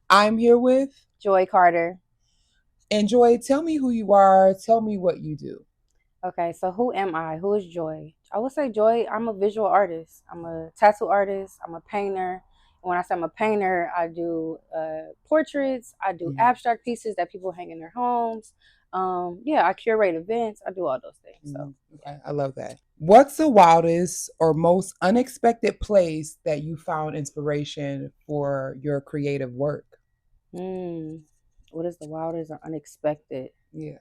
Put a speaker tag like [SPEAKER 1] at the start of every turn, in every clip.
[SPEAKER 1] I'm here with
[SPEAKER 2] Joi Carter.
[SPEAKER 1] Enjoy. Tell me who you are. Tell me what you do.
[SPEAKER 2] Okay, so who am I? Who is Joy? I would say Joy, I'm a visual artist. I'm a tattoo artist. I'm a painter. And when I say I'm a painter, I do portraits. I do
[SPEAKER 1] Mm,
[SPEAKER 2] abstract pieces that people hang in their homes. Yeah, I curate events. I do all those things. So, yeah.
[SPEAKER 1] okay, I love that. What's the wildest or most unexpected place that you found inspiration for your creative work?
[SPEAKER 2] Hmm. What is the wildest or unexpected?
[SPEAKER 1] Yeah.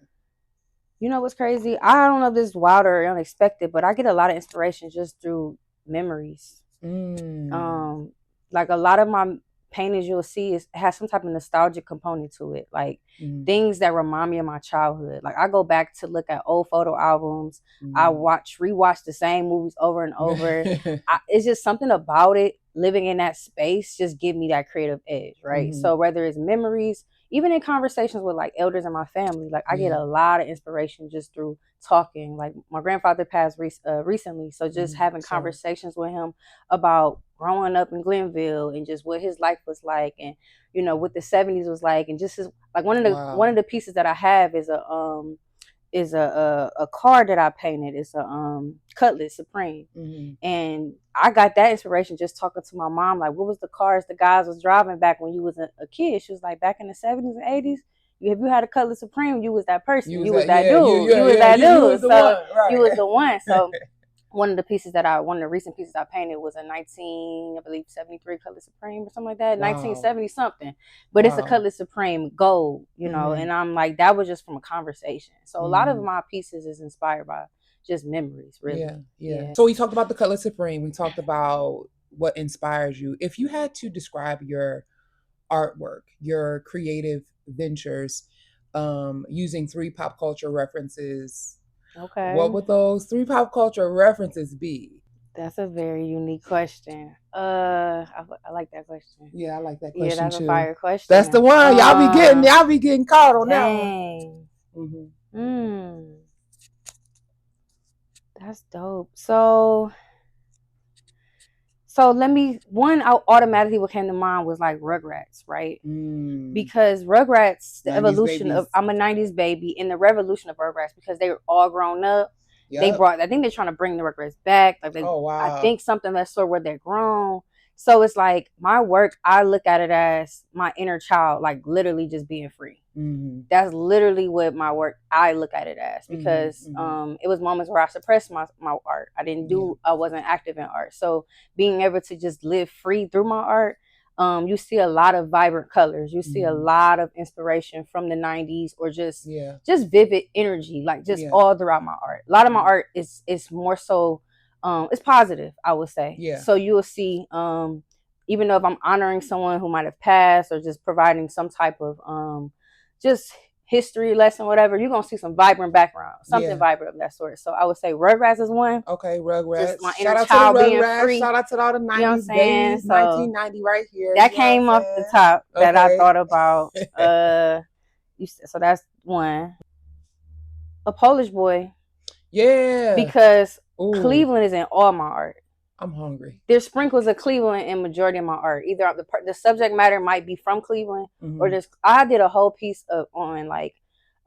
[SPEAKER 2] You know what's crazy? I don't know if this is wild or unexpected, but I get a lot of inspiration just through memories.
[SPEAKER 1] Mm,
[SPEAKER 2] um like a lot of my paintings you'll see is has some type of nostalgic component to it, like
[SPEAKER 1] mm,
[SPEAKER 2] things that remind me of my childhood. Like I go back to look at old photo albums. I
[SPEAKER 1] mm.
[SPEAKER 2] rewatch the same movies over and over. It's just something about it, living in that space just give me that creative edge, right?
[SPEAKER 1] Mhm.
[SPEAKER 2] So whether it's memories, even in conversations with like elders in my family, like I get
[SPEAKER 1] Yeah.
[SPEAKER 2] a lot of inspiration just through talking. Like my grandfather passed recently, so just having
[SPEAKER 1] Sorry.
[SPEAKER 2] conversations with him about growing up in Glenville and just what his life was like, and what the '70s was like, and just his, like one of
[SPEAKER 1] Wow.
[SPEAKER 2] the pieces that I have is a car that I painted. It's a Cutlass Supreme,
[SPEAKER 1] Hmm.
[SPEAKER 2] and I got that inspiration just talking to my mom. Like, what was the cars the guys was driving back when you was a kid? She was like, back in the '70s and '80s. If you had a Cutlass Supreme, you was that
[SPEAKER 1] You
[SPEAKER 2] person.
[SPEAKER 1] was
[SPEAKER 2] You was
[SPEAKER 1] that.
[SPEAKER 2] that
[SPEAKER 1] Yeah. You.
[SPEAKER 2] dude.
[SPEAKER 1] Yeah.
[SPEAKER 2] You was
[SPEAKER 1] Yeah.
[SPEAKER 2] that
[SPEAKER 1] You was
[SPEAKER 2] dude.
[SPEAKER 1] the
[SPEAKER 2] So
[SPEAKER 1] one.
[SPEAKER 2] you was
[SPEAKER 1] Right.
[SPEAKER 2] the one. So one of the recent pieces I painted was a 19, I believe 73 Cutlass Supreme or something like that,
[SPEAKER 1] Wow.
[SPEAKER 2] 1970 something. But it's a
[SPEAKER 1] Wow.
[SPEAKER 2] Cutlass Supreme gold,
[SPEAKER 1] Hmm.
[SPEAKER 2] and I'm like, that was just from a conversation. So a lot of
[SPEAKER 1] Hmm.
[SPEAKER 2] my pieces is inspired by just memories, really.
[SPEAKER 1] Yeah. Yeah.
[SPEAKER 2] Yeah.
[SPEAKER 1] So we talked about the Color Supreme. We talked about what inspires you. If you had to describe your artwork, your creative ventures, using three pop culture references, what
[SPEAKER 2] Okay.
[SPEAKER 1] would those three pop culture references be?
[SPEAKER 2] That's a very unique question. I like that question.
[SPEAKER 1] Yeah, I like that
[SPEAKER 2] Yeah,
[SPEAKER 1] question
[SPEAKER 2] that's a
[SPEAKER 1] too.
[SPEAKER 2] fire
[SPEAKER 1] That's the
[SPEAKER 2] question.
[SPEAKER 1] one. Y'all be getting caught on that one.
[SPEAKER 2] Dang.
[SPEAKER 1] Hmm.
[SPEAKER 2] Hmm. That's dope. So let me one out automatically what came to mind was like Rugrats, right?
[SPEAKER 1] Mm.
[SPEAKER 2] Because Rugrats, the
[SPEAKER 1] 90s
[SPEAKER 2] evolution of
[SPEAKER 1] babies.
[SPEAKER 2] I'm a '90s baby, and the revolution of Rugrats because they were all grown up. They
[SPEAKER 1] Yep.
[SPEAKER 2] brought, I think they're trying to bring the Rugrats back. Like
[SPEAKER 1] Oh
[SPEAKER 2] I
[SPEAKER 1] wow.
[SPEAKER 2] think something that's sort of where they're grown. So it's like my work, I look at it as my inner child, like literally just being free.
[SPEAKER 1] Hmm.
[SPEAKER 2] That's literally what my work, I look at it as,
[SPEAKER 1] Hmm.
[SPEAKER 2] because
[SPEAKER 1] Hmm.
[SPEAKER 2] it was moments where I suppressed my art.
[SPEAKER 1] Yeah.
[SPEAKER 2] I wasn't active in art. So being able to just live free through my art, you see a lot of vibrant colors. You see a
[SPEAKER 1] Hmm.
[SPEAKER 2] lot of inspiration from the '90s, or
[SPEAKER 1] Yeah.
[SPEAKER 2] just vivid energy, like just
[SPEAKER 1] Yeah.
[SPEAKER 2] all throughout my art. A lot of my
[SPEAKER 1] Hmm.
[SPEAKER 2] art is more so, it's positive, I would say.
[SPEAKER 1] Yeah.
[SPEAKER 2] So you will see, even though if I'm honoring someone who might have passed, or just providing some type of just history lesson, whatever, you're gonna see some vibrant background, something
[SPEAKER 1] Yeah.
[SPEAKER 2] vibrant of that sort. So I would say Rugrats is one.
[SPEAKER 1] Okay,
[SPEAKER 2] Just my
[SPEAKER 1] Rugrats.
[SPEAKER 2] inner
[SPEAKER 1] Shout out to the
[SPEAKER 2] child being
[SPEAKER 1] Rugrats.
[SPEAKER 2] free.
[SPEAKER 1] Shout out to all the
[SPEAKER 2] You know what I'm
[SPEAKER 1] 90s
[SPEAKER 2] saying?
[SPEAKER 1] babies.
[SPEAKER 2] So
[SPEAKER 1] 1990 right here.
[SPEAKER 2] that
[SPEAKER 1] You know what I'm
[SPEAKER 2] came off the
[SPEAKER 1] saying?
[SPEAKER 2] top that I
[SPEAKER 1] Okay.
[SPEAKER 2] thought about. So that's one. A Polish boy,
[SPEAKER 1] Yeah.
[SPEAKER 2] because
[SPEAKER 1] Ooh,
[SPEAKER 2] Cleveland is in all my art.
[SPEAKER 1] I'm hungry.
[SPEAKER 2] There's sprinkles of Cleveland in majority of my art. Either the subject matter might be from Cleveland, or
[SPEAKER 1] Hmm.
[SPEAKER 2] just I did a whole piece of on like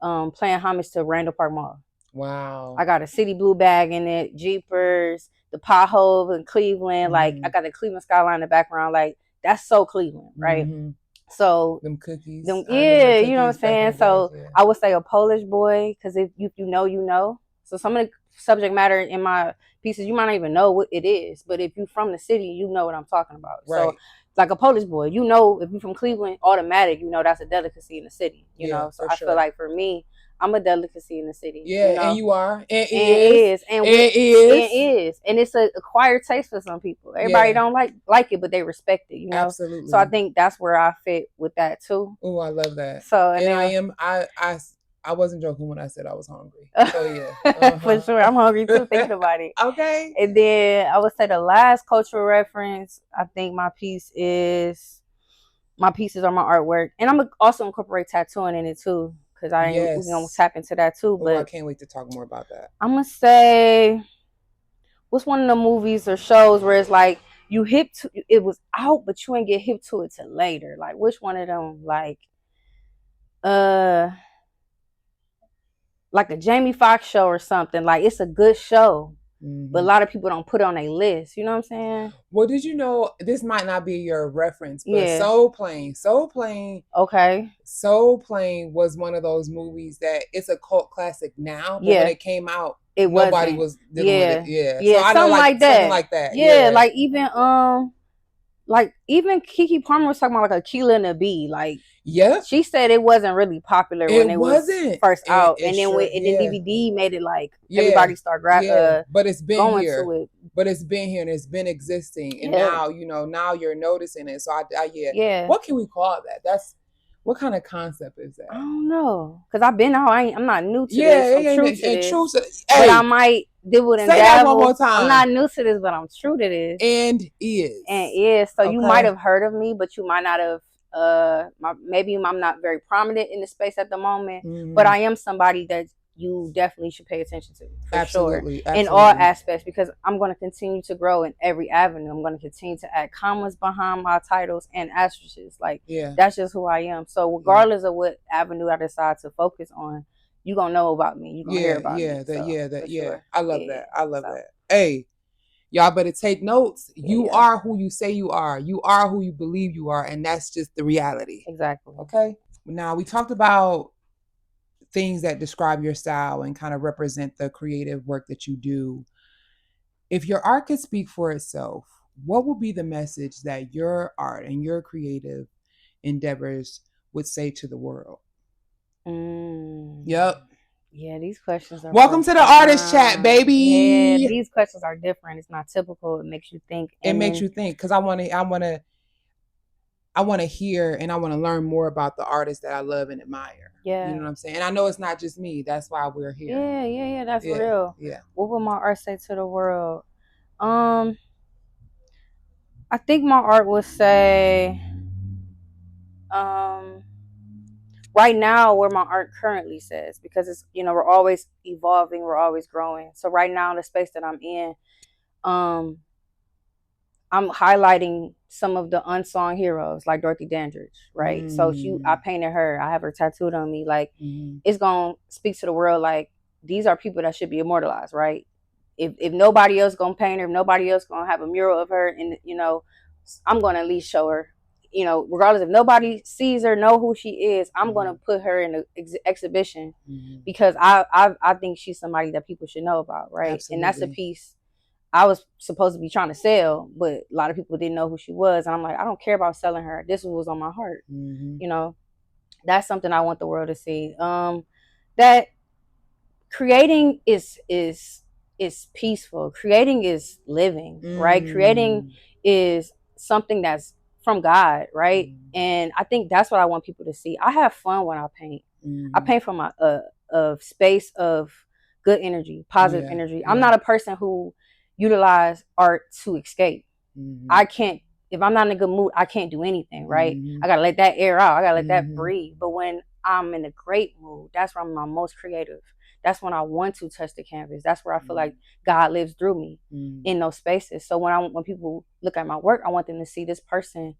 [SPEAKER 2] playing homage to Randall Park Mall. I
[SPEAKER 1] Wow.
[SPEAKER 2] got a City Blue bag in it, Jeepers, the potholes in Cleveland. Like I
[SPEAKER 1] Hmm.
[SPEAKER 2] got the Cleveland skyline in the background. Like that's so Cleveland, right?
[SPEAKER 1] Hmm.
[SPEAKER 2] So
[SPEAKER 1] Them cookies.
[SPEAKER 2] them,
[SPEAKER 1] I remember them
[SPEAKER 2] yeah, you know what
[SPEAKER 1] cookies
[SPEAKER 2] I'm
[SPEAKER 1] back in
[SPEAKER 2] saying.
[SPEAKER 1] the day.
[SPEAKER 2] So
[SPEAKER 1] Yeah.
[SPEAKER 2] I would say a Polish boy, because if you know, you know. So some of the subject matter in my pieces, you might not even know what it is, but if you're from the city, you know what I'm talking about. So
[SPEAKER 1] Right.
[SPEAKER 2] like a Polish boy, if you're from Cleveland, automatic, that's a delicacy in the city.
[SPEAKER 1] Yeah,
[SPEAKER 2] So
[SPEAKER 1] for
[SPEAKER 2] I feel
[SPEAKER 1] sure.
[SPEAKER 2] like for me, I'm a delicacy in the city.
[SPEAKER 1] Yeah, and you are. And
[SPEAKER 2] And
[SPEAKER 1] is.
[SPEAKER 2] is and
[SPEAKER 1] And is.
[SPEAKER 2] it's a acquired taste for some people. Everybody
[SPEAKER 1] Yeah,
[SPEAKER 2] don't like it, but they respect it. So I
[SPEAKER 1] absolutely.
[SPEAKER 2] think that's where I fit with that too.
[SPEAKER 1] Oh, I love that.
[SPEAKER 2] So and
[SPEAKER 1] And
[SPEAKER 2] then
[SPEAKER 1] I wasn't joking when I said I was hungry. So yeah.
[SPEAKER 2] for sure, I'm hungry too thinking about it.
[SPEAKER 1] Okay.
[SPEAKER 2] And then I would say the last cultural reference, I think my pieces are my artwork, and I'm also incorporate tattooing in it too, because we gonna
[SPEAKER 1] Yes.
[SPEAKER 2] tap into that too.
[SPEAKER 1] Oh, I
[SPEAKER 2] But
[SPEAKER 1] can't wait to talk more about that.
[SPEAKER 2] I'm gonna say, what's one of the movies or shows where it's like you hip to it was out, but you ain't get hip to it till later. Like which one of them? Uh, like a Jamie Foxx show or something. Like it's a good show, but a
[SPEAKER 1] Hmm.
[SPEAKER 2] lot of people don't put it on a list. You know what I'm saying?
[SPEAKER 1] Well, did you know this might not be your reference, but
[SPEAKER 2] Yeah. Okay.
[SPEAKER 1] Soul Plane was one of those movies that it's a cult classic now, but when
[SPEAKER 2] Yeah.
[SPEAKER 1] it came out,
[SPEAKER 2] It
[SPEAKER 1] nobody
[SPEAKER 2] wasn't.
[SPEAKER 1] was dealing with it.
[SPEAKER 2] Yeah.
[SPEAKER 1] Yeah. So
[SPEAKER 2] Yeah.
[SPEAKER 1] I know
[SPEAKER 2] Something
[SPEAKER 1] like
[SPEAKER 2] like
[SPEAKER 1] something
[SPEAKER 2] that.
[SPEAKER 1] like that.
[SPEAKER 2] Yeah.
[SPEAKER 1] Yeah.
[SPEAKER 2] Like even Kiki Palmer was talking about like Aquila and the Bee. Like
[SPEAKER 1] Yep.
[SPEAKER 2] she said it wasn't really popular when
[SPEAKER 1] It
[SPEAKER 2] it was
[SPEAKER 1] wasn't.
[SPEAKER 2] first
[SPEAKER 1] And
[SPEAKER 2] out,
[SPEAKER 1] it
[SPEAKER 2] and then
[SPEAKER 1] sure, yeah.
[SPEAKER 2] DVD made it like
[SPEAKER 1] Yeah.
[SPEAKER 2] everybody start
[SPEAKER 1] Yeah. But it's been
[SPEAKER 2] going
[SPEAKER 1] here.
[SPEAKER 2] to it.
[SPEAKER 1] But it's been here and it's been existing. And
[SPEAKER 2] Yeah.
[SPEAKER 1] now, now you're noticing it. So yeah.
[SPEAKER 2] Yeah.
[SPEAKER 1] What can we call that? That's what kind of concept is
[SPEAKER 2] I
[SPEAKER 1] that?
[SPEAKER 2] don't know, cause I've been out. I'm not new to this.
[SPEAKER 1] Yeah,
[SPEAKER 2] I'm
[SPEAKER 1] and,
[SPEAKER 2] true
[SPEAKER 1] and,
[SPEAKER 2] to
[SPEAKER 1] and
[SPEAKER 2] this,
[SPEAKER 1] true.
[SPEAKER 2] but I
[SPEAKER 1] Hey,
[SPEAKER 2] might dibble and
[SPEAKER 1] say that one more
[SPEAKER 2] dabble. I'm
[SPEAKER 1] time.
[SPEAKER 2] not new to this, but I'm true to this.
[SPEAKER 1] And
[SPEAKER 2] And
[SPEAKER 1] is.
[SPEAKER 2] yeah, so you might
[SPEAKER 1] Okay.
[SPEAKER 2] have heard of me, but you might not have. Maybe I'm not very prominent in the space at the moment, but
[SPEAKER 1] Hmm.
[SPEAKER 2] I am somebody that you definitely should pay attention to for sure
[SPEAKER 1] Absolutely.
[SPEAKER 2] in all
[SPEAKER 1] Absolutely.
[SPEAKER 2] aspects, because I'm going to continue to grow in every avenue. I'm going to continue to add commas behind my titles and asterisks. Like
[SPEAKER 1] Yeah.
[SPEAKER 2] that's just who I am. So
[SPEAKER 1] Yeah.
[SPEAKER 2] regardless of what avenue I decide to focus on, you're gonna know about me. You're gonna hear
[SPEAKER 1] Yeah.
[SPEAKER 2] about me.
[SPEAKER 1] Yeah. That.
[SPEAKER 2] So
[SPEAKER 1] Yeah.
[SPEAKER 2] for
[SPEAKER 1] That. Yeah.
[SPEAKER 2] sure,
[SPEAKER 1] I love
[SPEAKER 2] yeah.
[SPEAKER 1] that. I love
[SPEAKER 2] So
[SPEAKER 1] that. Hey, y'all better take notes.
[SPEAKER 2] yeah,
[SPEAKER 1] You
[SPEAKER 2] yeah,
[SPEAKER 1] are who you say you are. You are who you believe you are, and that's just the reality.
[SPEAKER 2] exactly.
[SPEAKER 1] Okay. Now we talked about things that describe your style and kind of represent the creative work that you do. If your art could speak for itself, what would be the message that your art and your creative endeavors would say to the world?
[SPEAKER 2] Mm.
[SPEAKER 1] Yep.
[SPEAKER 2] Yeah, these questions are
[SPEAKER 1] Welcome to the artist chat,
[SPEAKER 2] profound. Yeah,
[SPEAKER 1] baby.
[SPEAKER 2] these questions are different. It's not typical. It makes you think.
[SPEAKER 1] It
[SPEAKER 2] And
[SPEAKER 1] makes
[SPEAKER 2] then,
[SPEAKER 1] you think because I want to hear and I want to learn more about the artists that I love and admire. You know
[SPEAKER 2] yeah,
[SPEAKER 1] what I'm saying? And I know it's not just me. That's why we're here.
[SPEAKER 2] yeah, that's
[SPEAKER 1] Yeah.
[SPEAKER 2] real.
[SPEAKER 1] Yeah.
[SPEAKER 2] What would my art say to the world? Um, I think my art would say, um, right now where my art currently says, because it's, we're always evolving, we're always growing. So right now, the space that I'm in, um, I'm highlighting some of the unsung heroes like Dorothy Dandridge, right? So I
[SPEAKER 1] Mm.
[SPEAKER 2] painted her. I have her tattooed on me. Like
[SPEAKER 1] Mm.
[SPEAKER 2] it's gonna speak to the world. Like these are people that should be immortalized, right? If nobody else gonna paint her, if nobody else gonna have a mural of her, and I'm gonna at least show her. Regardless if nobody sees her, know who she is, I'm gonna
[SPEAKER 1] Mm.
[SPEAKER 2] put her in an exhibition
[SPEAKER 1] Mm.
[SPEAKER 2] because I think she's somebody that people should know about, right? And that's a
[SPEAKER 1] Absolutely.
[SPEAKER 2] piece I was supposed to be trying to sell, but a lot of people didn't know who she was. And I'm like, I don't care about selling her. This was on my heart.
[SPEAKER 1] Mm-hmm.
[SPEAKER 2] You know, that's something I want the world to see. That creating is peaceful. Creating is living, right? Creating
[SPEAKER 1] Mm.
[SPEAKER 2] is something that's from God, right?
[SPEAKER 1] Mm.
[SPEAKER 2] And I think that's what I want people to see. I have fun when I paint. I
[SPEAKER 1] Mm.
[SPEAKER 2] paint from a space of good energy, positive
[SPEAKER 1] Yeah.
[SPEAKER 2] energy. I'm
[SPEAKER 1] Yeah.
[SPEAKER 2] not a person who utilize art to escape.
[SPEAKER 1] Mm-hmm.
[SPEAKER 2] I can't if I'm not in a good mood, I can't do anything, right?
[SPEAKER 1] Mm-hmm.
[SPEAKER 2] I gotta let that air out. I gotta let that
[SPEAKER 1] Mm-hmm.
[SPEAKER 2] breathe. But when I'm in a great mood, that's when I'm my most creative. That's when I want to touch the canvas. That's where I feel like God lives through me
[SPEAKER 1] Mm-hmm.
[SPEAKER 2] in those spaces. So when people look at my work, I want them to see this person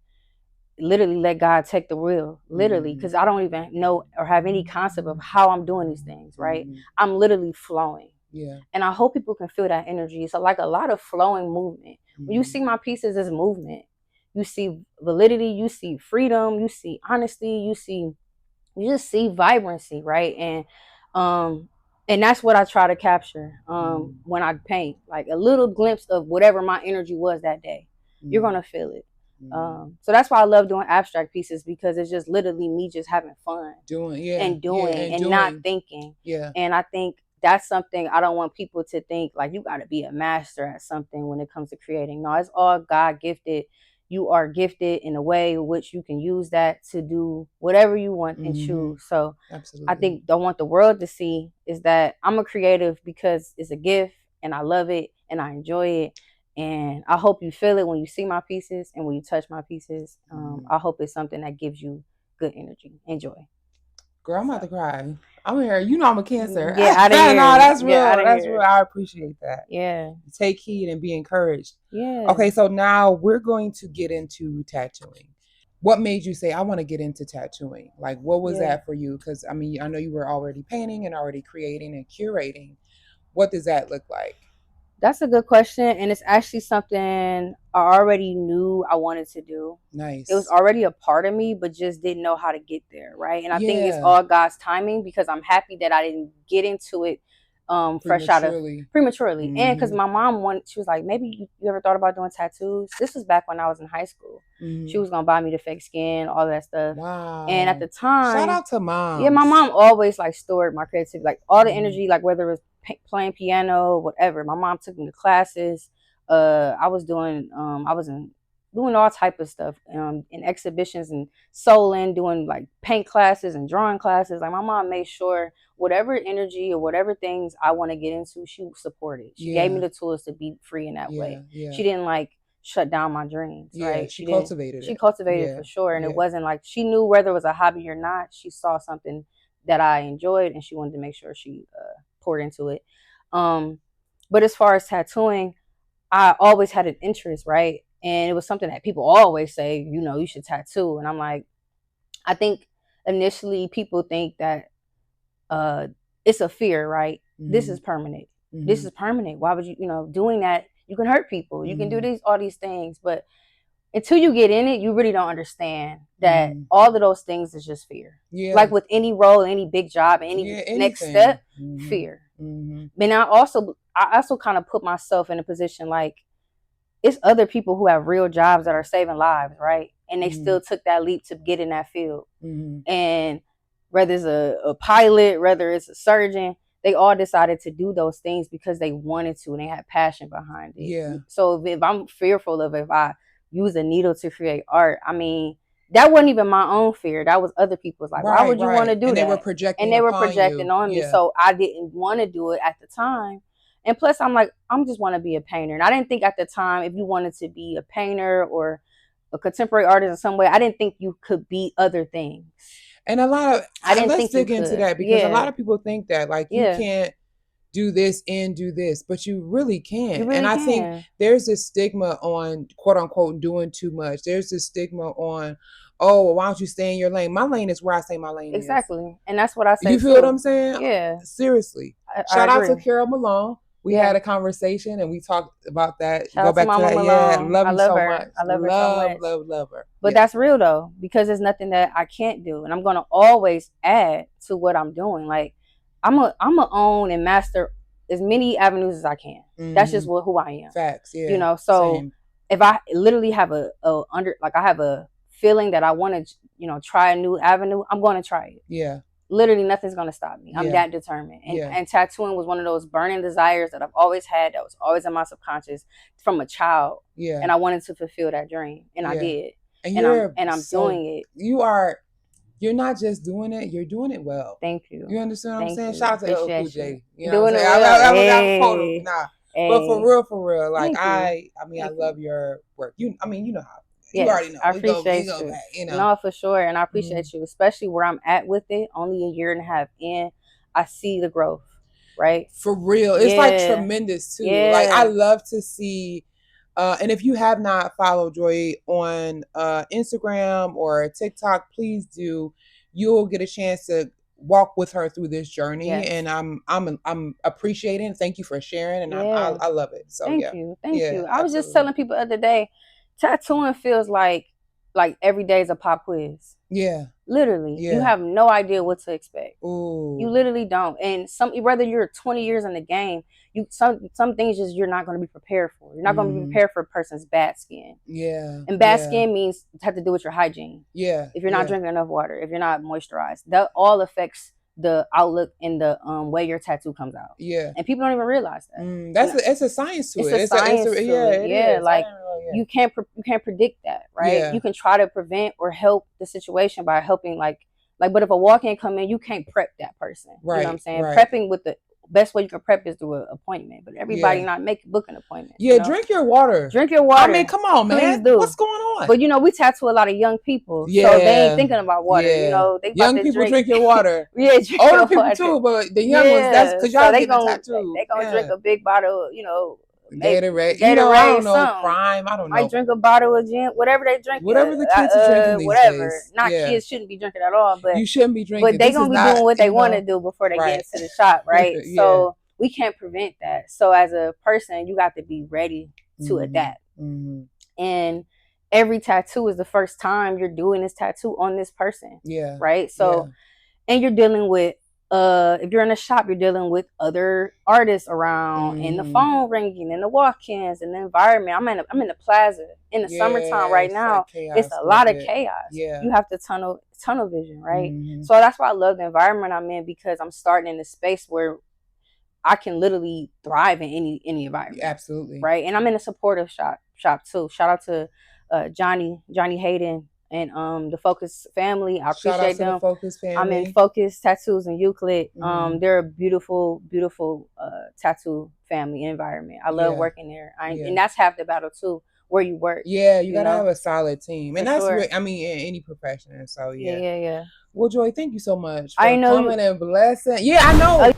[SPEAKER 2] literally let God take the wheel, literally,
[SPEAKER 1] Mm-hmm.
[SPEAKER 2] because I don't even know or have any concept of how I'm doing these things, right?
[SPEAKER 1] Mm-hmm.
[SPEAKER 2] I'm literally flowing.
[SPEAKER 1] Yeah.
[SPEAKER 2] And I hope people can feel that energy. So like a lot of flowing movement. When you
[SPEAKER 1] Mm-hmm.
[SPEAKER 2] see my pieces as movement, you see validity, you see freedom, you see honesty, you just see vibrancy, right? Um and that's what I try to capture
[SPEAKER 1] Mm-hmm.
[SPEAKER 2] when I paint. Like a little glimpse of whatever my energy was that day. You're
[SPEAKER 1] Mm-hmm.
[SPEAKER 2] gonna feel it. So that's why I love doing abstract pieces, because it's just literally me just having fun
[SPEAKER 1] Doing. Yeah.
[SPEAKER 2] and
[SPEAKER 1] Yeah.
[SPEAKER 2] doing
[SPEAKER 1] And
[SPEAKER 2] and not
[SPEAKER 1] doing.
[SPEAKER 2] thinking.
[SPEAKER 1] Yeah.
[SPEAKER 2] And I think that's something I don't want people to think like you got to be a master at something when it comes to creating. No, it's all God gifted. You are gifted in a way in which you can use that to do whatever you want and
[SPEAKER 1] Mm-hmm.
[SPEAKER 2] choose. So I
[SPEAKER 1] Absolutely.
[SPEAKER 2] think don't want the world to see is that I'm a creative because it's a gift and I love it and I enjoy it. And I hope you feel it when you see my pieces and when you touch my pieces.
[SPEAKER 1] Mm-hmm.
[SPEAKER 2] I hope it's something that gives you good energy and joy.
[SPEAKER 1] Girl, I'm about
[SPEAKER 2] So
[SPEAKER 1] to cry. I'm here. You know I'm a Cancer.
[SPEAKER 2] get out of
[SPEAKER 1] No,
[SPEAKER 2] here.
[SPEAKER 1] that's
[SPEAKER 2] Get out
[SPEAKER 1] real.
[SPEAKER 2] of
[SPEAKER 1] That's real.
[SPEAKER 2] here.
[SPEAKER 1] I appreciate that.
[SPEAKER 2] Yeah.
[SPEAKER 1] Take heed and be encouraged.
[SPEAKER 2] Yeah.
[SPEAKER 1] Okay, so now we're going to get into tattooing. What made you say I want to get into tattooing? Like, what was
[SPEAKER 2] Yeah.
[SPEAKER 1] that for you? Because I mean, I know you were already painting and already creating and curating. What does that look like?
[SPEAKER 2] That's a good question, and it's actually something I already knew I wanted to do. It was
[SPEAKER 1] Nice.
[SPEAKER 2] already a part of me, but just didn't know how to get there, right? And I think it's
[SPEAKER 1] Yeah.
[SPEAKER 2] all God's timing because I'm happy that I didn't get into it fresh out of
[SPEAKER 1] Prematurely.
[SPEAKER 2] prematurely. And because
[SPEAKER 1] Mm-hmm.
[SPEAKER 2] my mom wanted, she was like, maybe you ever thought about doing tattoos? This was back when I was in high school. She
[SPEAKER 1] Mm-hmm.
[SPEAKER 2] was gonna buy me the fake skin, all that stuff. And at
[SPEAKER 1] Wow.
[SPEAKER 2] the
[SPEAKER 1] Shout
[SPEAKER 2] time,
[SPEAKER 1] out to
[SPEAKER 2] yeah, my
[SPEAKER 1] moms.
[SPEAKER 2] mom always like stored my creativity, like all the
[SPEAKER 1] Mm-hmm.
[SPEAKER 2] energy, like whether it was playing piano, whatever. My mom took me to classes. I was doing, I was in doing all type of stuff, in exhibitions and sewing, doing like paint classes and drawing classes. Like my mom made sure whatever energy or whatever things I want to get into, she supported. She gave me
[SPEAKER 1] Yeah.
[SPEAKER 2] the tools to be free in that
[SPEAKER 1] Yeah.
[SPEAKER 2] way.
[SPEAKER 1] Yeah.
[SPEAKER 2] She didn't like shut down my dreams,
[SPEAKER 1] Yeah.
[SPEAKER 2] right?
[SPEAKER 1] She
[SPEAKER 2] She didn't.
[SPEAKER 1] cultivated
[SPEAKER 2] She
[SPEAKER 1] it.
[SPEAKER 2] cultivated
[SPEAKER 1] Yeah.
[SPEAKER 2] for sure, and it
[SPEAKER 1] Yeah.
[SPEAKER 2] wasn't like she knew whether it was a hobby or not. She saw something that I enjoyed, and she wanted to make sure she poured into it. Um, but as far as tattooing, I always had an interest, right? And it was something that people always say, you know, you should tattoo. And I'm like, I think initially people think that uh it's a fear, right? This
[SPEAKER 1] Mm-hmm.
[SPEAKER 2] is permanent. This
[SPEAKER 1] Mm-hmm.
[SPEAKER 2] is permanent. Why would you, doing that, you can hurt people. You can do
[SPEAKER 1] Mm-hmm.
[SPEAKER 2] all these things, but until you get in it, you really don't understand that
[SPEAKER 1] Mm-hmm.
[SPEAKER 2] all of those things is just fear. Like
[SPEAKER 1] Yeah.
[SPEAKER 2] with any role, any big job, any
[SPEAKER 1] Yeah.
[SPEAKER 2] next
[SPEAKER 1] Anything.
[SPEAKER 2] step,
[SPEAKER 1] Mm-hmm.
[SPEAKER 2] fear.
[SPEAKER 1] Mm-hmm.
[SPEAKER 2] And I also kind of put myself in a position like it's other people who have real jobs that are saving lives, right? And they
[SPEAKER 1] Mm-hmm.
[SPEAKER 2] still took that leap to get in that field.
[SPEAKER 1] Mm-hmm.
[SPEAKER 2] And whether it's a pilot, whether it's a surgeon, they all decided to do those things because they wanted to and they had passion behind it.
[SPEAKER 1] Yeah.
[SPEAKER 2] So if I'm fearful of if I use a needle to create art, I mean, that wasn't even my own fear. That was other people's. Like, why
[SPEAKER 1] Right.
[SPEAKER 2] would you want
[SPEAKER 1] Right.
[SPEAKER 2] to do
[SPEAKER 1] And they were
[SPEAKER 2] that? And
[SPEAKER 1] projecting
[SPEAKER 2] they were
[SPEAKER 1] upon
[SPEAKER 2] projecting
[SPEAKER 1] you.
[SPEAKER 2] on me.
[SPEAKER 1] Yeah.
[SPEAKER 2] So I didn't want to do it at the time. And plus, I'm like, I'm just want to be a painter. And I didn't think at the time if you wanted to be a painter or a contemporary artist in some way, I didn't think you could be other things.
[SPEAKER 1] And a lot of
[SPEAKER 2] I didn't
[SPEAKER 1] let's
[SPEAKER 2] think you
[SPEAKER 1] dig into
[SPEAKER 2] could.
[SPEAKER 1] that because a lot
[SPEAKER 2] Yeah.
[SPEAKER 1] of people think that like you
[SPEAKER 2] Yeah.
[SPEAKER 1] can't do this and do this, but you really
[SPEAKER 2] You
[SPEAKER 1] can't. And
[SPEAKER 2] really
[SPEAKER 1] I think
[SPEAKER 2] can.
[SPEAKER 1] there's this stigma on quote unquote doing too much. There's this stigma on, oh, well, why don't you stay in your lane? My lane is where I say my lane is.
[SPEAKER 2] Exactly. And that's what I say
[SPEAKER 1] You feel what I'm
[SPEAKER 2] too.
[SPEAKER 1] saying?
[SPEAKER 2] Yeah.
[SPEAKER 1] Seriously.
[SPEAKER 2] I
[SPEAKER 1] Shout out to
[SPEAKER 2] agree.
[SPEAKER 1] Carol Malone. We
[SPEAKER 2] Yeah.
[SPEAKER 1] had a conversation and we talked about that.
[SPEAKER 2] Shout
[SPEAKER 1] Go
[SPEAKER 2] out to
[SPEAKER 1] back to
[SPEAKER 2] Mama
[SPEAKER 1] that. Yeah,
[SPEAKER 2] Malone.
[SPEAKER 1] love
[SPEAKER 2] I
[SPEAKER 1] you
[SPEAKER 2] love
[SPEAKER 1] so much.
[SPEAKER 2] her. I love her so
[SPEAKER 1] Love,
[SPEAKER 2] much.
[SPEAKER 1] love, love her.
[SPEAKER 2] But
[SPEAKER 1] Yeah.
[SPEAKER 2] that's real though, because there's nothing that I can't do. And I'm gonna always add to what I'm doing. Like I'm a own and master as many avenues as I can. That's just
[SPEAKER 1] Mm-hmm.
[SPEAKER 2] who I am.
[SPEAKER 1] Facts. Yeah.
[SPEAKER 2] So
[SPEAKER 1] Same.
[SPEAKER 2] if I literally have I have a feeling that I want to, try a new avenue, I'm gonna try it.
[SPEAKER 1] Yeah.
[SPEAKER 2] Literally nothing's gonna stop me. I'm
[SPEAKER 1] Yeah.
[SPEAKER 2] that determined. And
[SPEAKER 1] Yeah.
[SPEAKER 2] and tattooing was one of those burning desires that I've always had, that was always in my subconscious from a child.
[SPEAKER 1] Yeah.
[SPEAKER 2] And I wanted to fulfill that dream. And I
[SPEAKER 1] Yeah.
[SPEAKER 2] did.
[SPEAKER 1] And
[SPEAKER 2] And I'm
[SPEAKER 1] you're
[SPEAKER 2] and I'm
[SPEAKER 1] so
[SPEAKER 2] doing it.
[SPEAKER 1] you're not just doing it, you're doing it well.
[SPEAKER 2] Thank
[SPEAKER 1] You
[SPEAKER 2] you.
[SPEAKER 1] understand what I'm
[SPEAKER 2] Thank
[SPEAKER 1] saying?
[SPEAKER 2] you.
[SPEAKER 1] Shout out to LL Cool
[SPEAKER 2] Appreciate you.
[SPEAKER 1] J. You know what I'm
[SPEAKER 2] Doing it
[SPEAKER 1] saying?
[SPEAKER 2] well.
[SPEAKER 1] I have a quote of
[SPEAKER 2] Hey.
[SPEAKER 1] nah. But
[SPEAKER 2] Hey.
[SPEAKER 1] for real, like
[SPEAKER 2] Thank you.
[SPEAKER 1] I mean, I
[SPEAKER 2] Thank you.
[SPEAKER 1] love your work. You know how you
[SPEAKER 2] Yes,
[SPEAKER 1] already know.
[SPEAKER 2] I
[SPEAKER 1] We
[SPEAKER 2] appreciate
[SPEAKER 1] go
[SPEAKER 2] you.
[SPEAKER 1] back, you know.
[SPEAKER 2] No, for sure. And I
[SPEAKER 1] Mm-hmm.
[SPEAKER 2] appreciate you, especially where I'm at with it. Only a year and a half in, I see the growth, right?
[SPEAKER 1] For real. It's like
[SPEAKER 2] Yeah.
[SPEAKER 1] tremendous too. Like I
[SPEAKER 2] Yeah.
[SPEAKER 1] love to see and if you have not followed Joy on Instagram or TikTok, please do. You'll get a chance to walk with her through this journey,
[SPEAKER 2] Yes.
[SPEAKER 1] and I'm appreciating. Thank you for sharing, and
[SPEAKER 2] Yeah.
[SPEAKER 1] I love it. So
[SPEAKER 2] Thank
[SPEAKER 1] yeah,
[SPEAKER 2] you. Thank
[SPEAKER 1] yeah,
[SPEAKER 2] you. I was just
[SPEAKER 1] absolutely,
[SPEAKER 2] telling people the other day, tattooing feels like every day is a pop quiz.
[SPEAKER 1] yeah,
[SPEAKER 2] Literally. You
[SPEAKER 1] yeah.
[SPEAKER 2] have no idea what to expect. You
[SPEAKER 1] Ooh,
[SPEAKER 2] literally don't. And whether you're 20 years in the game, some things just you're not going to be prepared for. You're not going to be
[SPEAKER 1] mm-hmm.
[SPEAKER 2] prepared for a person's bad skin.
[SPEAKER 1] Yeah,
[SPEAKER 2] And bad
[SPEAKER 1] yeah,
[SPEAKER 2] skin means it has to do with your hygiene.
[SPEAKER 1] yeah,
[SPEAKER 2] If you're not
[SPEAKER 1] yeah,
[SPEAKER 2] drinking enough water, if you're not moisturized, that all affects the outlook and the way your tattoo comes out.
[SPEAKER 1] yeah.
[SPEAKER 2] And people don't even realize that.
[SPEAKER 1] That's it's a science to
[SPEAKER 2] It's
[SPEAKER 1] it.
[SPEAKER 2] a science to
[SPEAKER 1] Yeah,
[SPEAKER 2] it.
[SPEAKER 1] it
[SPEAKER 2] Yeah,
[SPEAKER 1] is. I
[SPEAKER 2] like
[SPEAKER 1] didn't know. Yeah,
[SPEAKER 2] you can't predict that, right?
[SPEAKER 1] yeah,
[SPEAKER 2] You can try to prevent or help the situation by helping, but if a walk-in come in, you can't prep that person. You know what I'm
[SPEAKER 1] right,
[SPEAKER 2] saying?
[SPEAKER 1] right.
[SPEAKER 2] Prepping with best way you can prep is through an appointment. But everybody
[SPEAKER 1] Yeah.
[SPEAKER 2] not booking appointments.
[SPEAKER 1] Yeah, drink your water.
[SPEAKER 2] Drink your
[SPEAKER 1] I mean,
[SPEAKER 2] water.
[SPEAKER 1] come on,
[SPEAKER 2] Please
[SPEAKER 1] man.
[SPEAKER 2] do.
[SPEAKER 1] What's going on?
[SPEAKER 2] But we tattoo a lot of young people, so they ain't
[SPEAKER 1] Yeah.
[SPEAKER 2] thinking about water.
[SPEAKER 1] Yeah.
[SPEAKER 2] They about
[SPEAKER 1] Young
[SPEAKER 2] to
[SPEAKER 1] people
[SPEAKER 2] drink.
[SPEAKER 1] drink your water.
[SPEAKER 2] Yeah, drink
[SPEAKER 1] Older
[SPEAKER 2] your
[SPEAKER 1] people
[SPEAKER 2] water.
[SPEAKER 1] too, but the young ones, that's
[SPEAKER 2] Yeah,
[SPEAKER 1] because
[SPEAKER 2] so
[SPEAKER 1] y'all getting a tattoo.
[SPEAKER 2] they gonna drink
[SPEAKER 1] Yeah.
[SPEAKER 2] a big bottle, maybe
[SPEAKER 1] Gatorade. I
[SPEAKER 2] Gatorade,
[SPEAKER 1] don't know.
[SPEAKER 2] something.
[SPEAKER 1] Prime. I don't
[SPEAKER 2] Might
[SPEAKER 1] know.
[SPEAKER 2] drink a bottle of gin, whatever they drinking,
[SPEAKER 1] Whatever the kids are drinking these
[SPEAKER 2] whatever.
[SPEAKER 1] days.
[SPEAKER 2] Not
[SPEAKER 1] Yeah.
[SPEAKER 2] kids shouldn't be drinking at all,
[SPEAKER 1] You shouldn't be
[SPEAKER 2] but
[SPEAKER 1] drinking.
[SPEAKER 2] they
[SPEAKER 1] This is
[SPEAKER 2] gonna be
[SPEAKER 1] not,
[SPEAKER 2] doing what they want to do before they get
[SPEAKER 1] right.
[SPEAKER 2] into the shop, right?
[SPEAKER 1] Yeah.
[SPEAKER 2] So we can't prevent that. So as a person, you got to be ready to adapt. And every tattoo is the first time you're doing this tattoo on this person.
[SPEAKER 1] Yeah.
[SPEAKER 2] Right. So, and you're dealing with, if you're in a shop, you're dealing with other artists around, and the phone ringing, and the walk-ins, and the environment. I'm in the plaza in the summertime right now. Like it's a lot of chaos. Yeah. You have to tunnel vision, right? So that's why I love the environment I'm in, because I'm starting in a space where I can literally thrive in any environment. Absolutely. Right. And I'm in a supportive shop too. Shout out to Johnny Hayden and the Focus family. I appreciate them. The Focus family. I'm in Focus Tattoos in Euclid. They're a beautiful tattoo family environment. I love working there. And that's half the battle too, where you work. Yeah, you gotta have a solid team. And that's I mean, in any profession. So yeah. Well, Joi, thank you so much for coming and blessing. Yeah, I know.